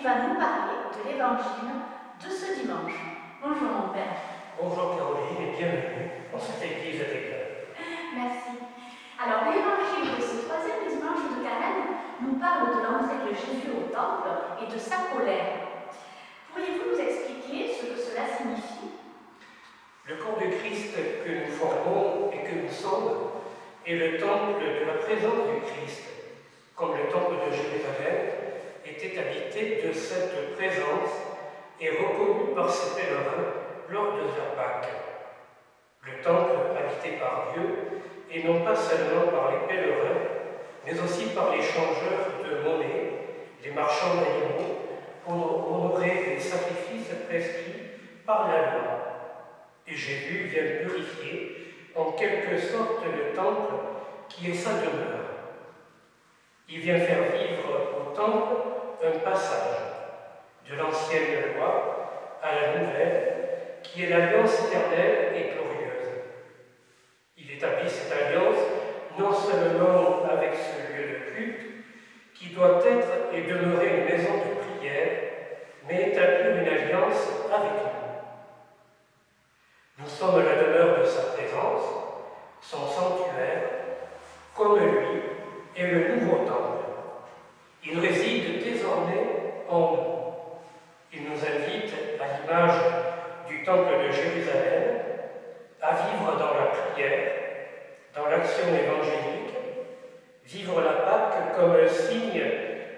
va nous parler de l'évangile de ce dimanche. Bonjour mon père. Bonjour Caroline et bienvenue dans cette église des cœurs. Merci. Alors l'évangile de ce troisième dimanche de Carême nous parle de l'entrée de Jésus au temple et de sa colère. Pourriez-vous nous expliquer ce que cela signifie? Le corps de Christ que nous formons et que nous sommes est le temple de la présence du Christ, comme le temple de Jérusalem était habité de cette présence et reconnu par ses pèlerins lors de la Pâque. Le temple habité par Dieu, et non pas seulement par les pèlerins, mais aussi par les changeurs de monnaie, les marchands d'animaux, pour honorer les sacrifices prescrits par la loi. Et Jésus vient purifier en quelque sorte le temple qui est sa demeure. Il vient faire vivre au temple un passage de l'ancienne loi à la nouvelle, qui est l'alliance éternelle et glorieuse. Il établit cette alliance non seulement avec ce lieu de culte, qui doit être et demeurer une maison de prière, mais établir une alliance avec nous. Nous sommes la demeure de sa présence, son sanctuaire, comme lui est le nouveau temple. Il réside désormais en nous. Il nous invite, à l'image du temple de Jérusalem, à vivre dans la prière, dans l'action évangélique, vivre la Pâque comme un signe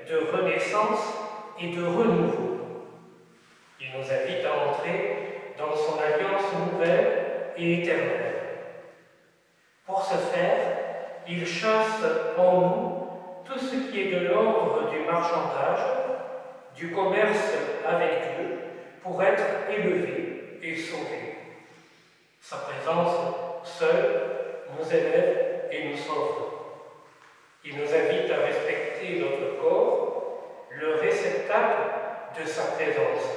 de renaissance et de renouveau. Il nous invite à entrer dans son alliance nouvelle et éternelle. Pour ce faire, il chasse en nous tout ce qui est de l'ordre du marchandage, du commerce avec Dieu, pour être élevé et sauvé. Sa présence seule nous élève et nous sauve. Il nous invite à respecter notre corps, le réceptacle de sa présence.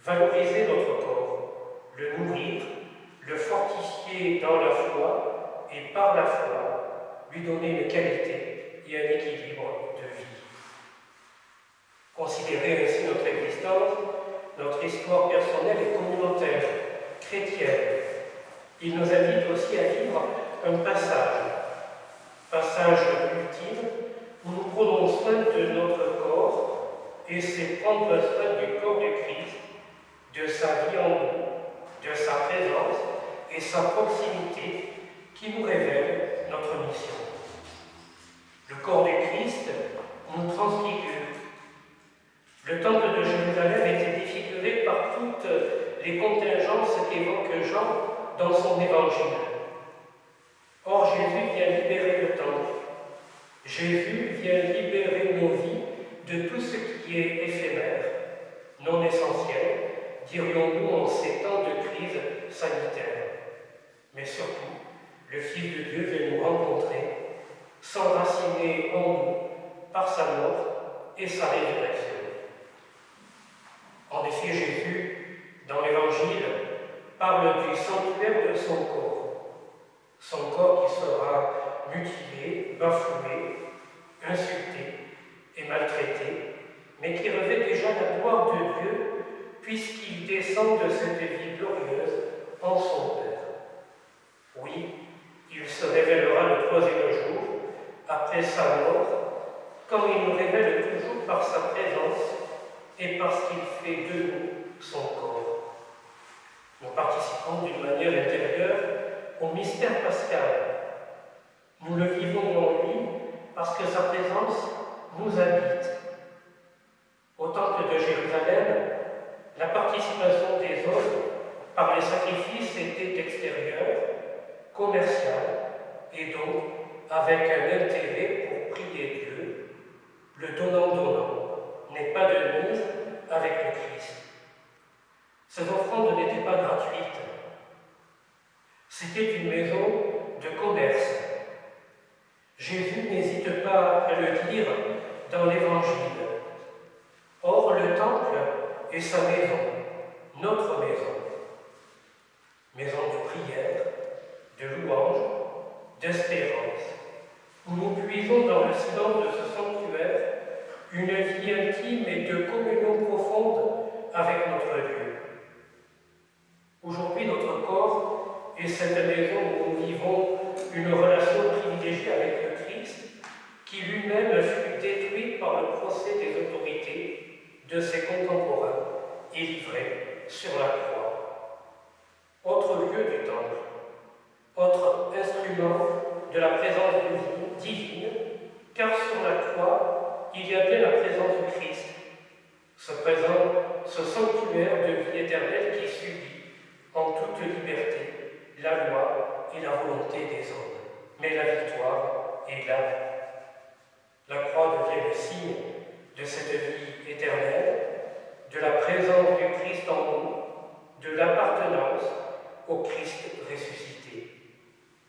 Valoriser notre corps, le nourrir, le fortifier dans la foi et par la foi, lui donner une qualité et un équilibre de vie. Considérer ainsi notre existence, notre histoire personnelle et communautaire, chrétienne. Il nous invite aussi à vivre un passage ultime où nous prenons soin de notre corps, et c'est prendre soin du corps du Christ, de sa vie en nous, de sa présence et sa proximité qui nous révèle notre mission. Le corps du Christ nous transfigure. Le temple de Jérusalem était défiguré par toutes les contingences qu'évoque Jean dans son évangile. Or, Jésus vient libérer le temple. Jésus vient libérer nos vies de tout ce qui est éphémère, non essentiel, dirions-nous en ces temps de crise sanitaire. Mais surtout, le Fils de Dieu vient nous rencontrer, s'enraciner en nous par sa mort et sa résurrection. En effet, Jésus, dans l'Évangile, parle du sanctuaire de son corps qui sera mutilé, bafoué, insulté et maltraité, mais qui revêt déjà la gloire de Dieu, puisqu'il descend de cette vie glorieuse en son Père. Oui, il se révélera le troisième jour, après sa mort, comme il nous révèle toujours par sa présence et parce qu'il fait de nous son corps. Nous participons d'une manière intérieure au mystère pascal. Nous le vivons en lui parce que sa présence nous habite. Au temple de Jérusalem, la participation des hommes par les sacrifices était extérieure, commerciale, et donc avec un intérêt pour prier Dieu. Le donnant-donnant n'est pas de mise avec le Christ. Ces offrandes n'étaient pas gratuites. C'était une maison de commerce. Jésus n'hésite pas à le dire dans l'Évangile. Or, le temple est sa maison, notre maison. Maison de prière, de louange, d'espérance, où nous puisons dans le silence de ce sanctuaire une vie intime et de communion profonde avec notre Dieu. Aujourd'hui, notre corps est cette maison où nous vivons une relation privilégiée avec le Christ, qui lui-même fut détruit par le procès des autorités de ses contemporains et livré sur la croix. Autre lieu du temple, autre instrument de la présence divine, car sur la croix, il y a bien la présence du Christ, ce sanctuaire de vie éternelle qui subit en toute liberté la loi et la volonté des hommes. Mais la victoire est là. La croix devient le signe de cette vie éternelle, de la présence du Christ en nous, de l'appartenance au Christ ressuscité.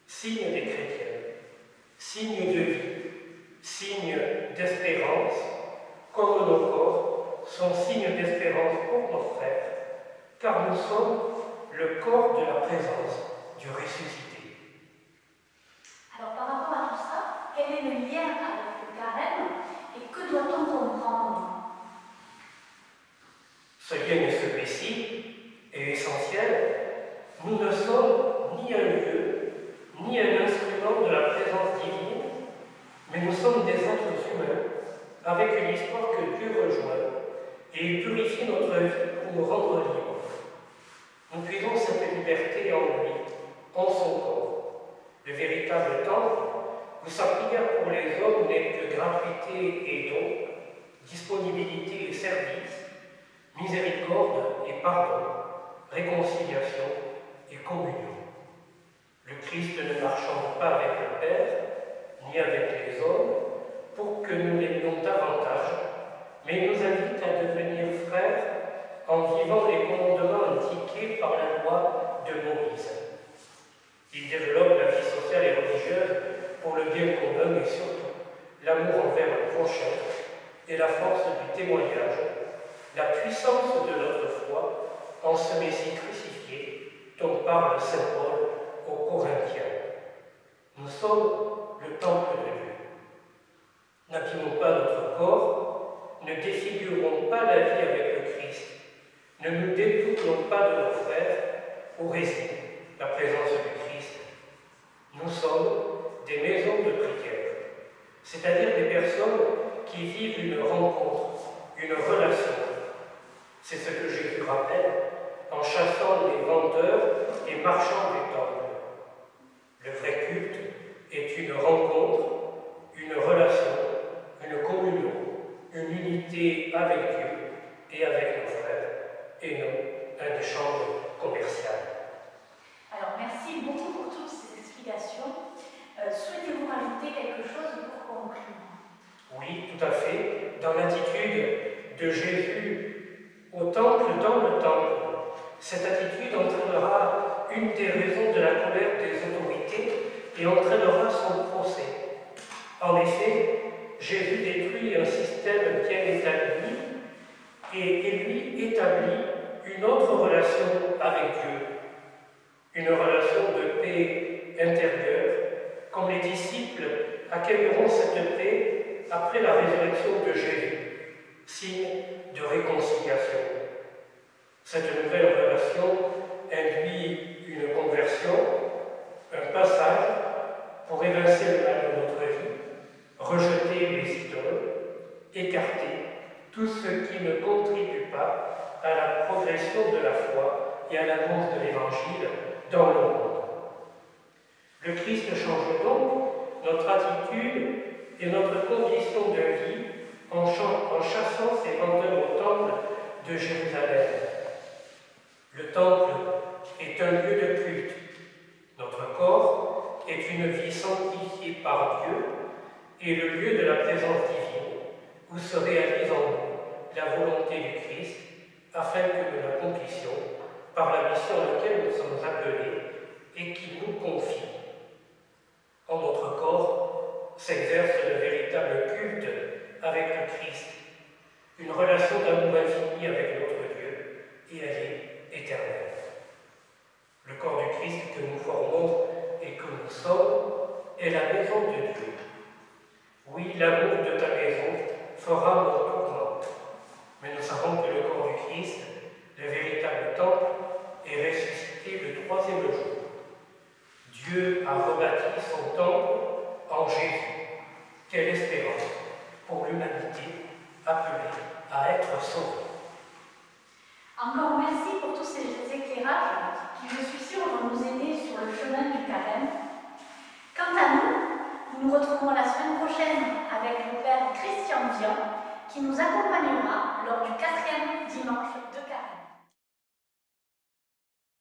Signe des chrétiens, signe de vie, signe d'espérance, comme nos corps sont signes d'espérance pour nos frères, car nous sommes le corps de la présence du ressuscité. Alors par rapport à tout ça, quel est le lien avec le carême et que doit-on comprendre? Ce lien est celui-ci est essentiel. Nous ne sommes ni un lieu, ni un instrument de la présence divine, mais nous sommes des êtres humains avec une histoire que Dieu rejoint et il purifie notre vie pour nous rendre libres. Nous puisons cette liberté en lui, en son corps. Le véritable temple, où sa prière pour les hommes n'est que gratuité et don, disponibilité et service, miséricorde et pardon, réconciliation et communion. Le Christ ne marchant pas avec le Père, ni avec les hommes, pour que nous l'aimions davantage, mais il nous invite à devenir frères en vivant les commandements indiqués par la loi de Moïse. Il développe la vie sociale et religieuse pour le bien commun, mais surtout l'amour envers le prochain et la force du témoignage, la puissance de notre foi en ce Messie crucifié dont parle saint Paul aux Corinthiens. Nous sommes le temple de Dieu. N'abîmons pas notre corps, ne défigurons pas la vie avec le Christ, ne nous détournons pas de nos frères où réside la présence du Christ. Nous sommes des maisons de prière, c'est-à-dire des personnes qui vivent une rencontre, une relation. C'est ce que Jésus rappelle en chassant les vendeurs et marchands du temple. Le vrai culte est une rencontre, une relation, une communion, une unité avec Dieu et avec nos frères, et non un échange commercial. Alors merci beaucoup pour toutes ces explications. Souhaitez-vous rajouter quelque chose pour conclure? Oui, tout à fait. Dans l'attitude de Jésus au temple, dans le temple, cette attitude entraînera une des raisons de la colère des autorités et entraînera son procès. En effet, Jésus détruit un système bien établi et lui établit une autre relation avec Dieu, une relation de paix intérieure, comme les disciples accueilleront cette paix après la résurrection de Jésus, signe de réconciliation. Cette nouvelle relation induit une conversion, un passage pour évincer le mal de notre vie, rejeter les idoles, écarter tout ce qui ne contribue pas à la progression de la foi et à l'annonce de l'Évangile dans le monde. Le Christ change donc notre attitude et notre condition de vie en chassant ces vendeurs au temple de Jérusalem. Le temple est un lieu de culte. Notre corps est une vie sanctifiée par Dieu et le lieu de la présence divine où se réalise en nous la volonté du Christ afin que nous l'accomplissions par la mission à laquelle nous sommes appelés et qui nous confie. En notre corps s'exerce le véritable culte avec le Christ, une relation d'amour infini avec notre Dieu, et elle est éternelle. Le corps du Christ que nous formons et que nous sommes est la maison de Dieu. Oui, l'amour de ta maison fera mon qui, je suis sûre, vont nous aider sur le chemin du carême. Quant à nous, nous nous retrouvons la semaine prochaine avec le Père Christian Vian, qui nous accompagnera lors du 4e dimanche de carême.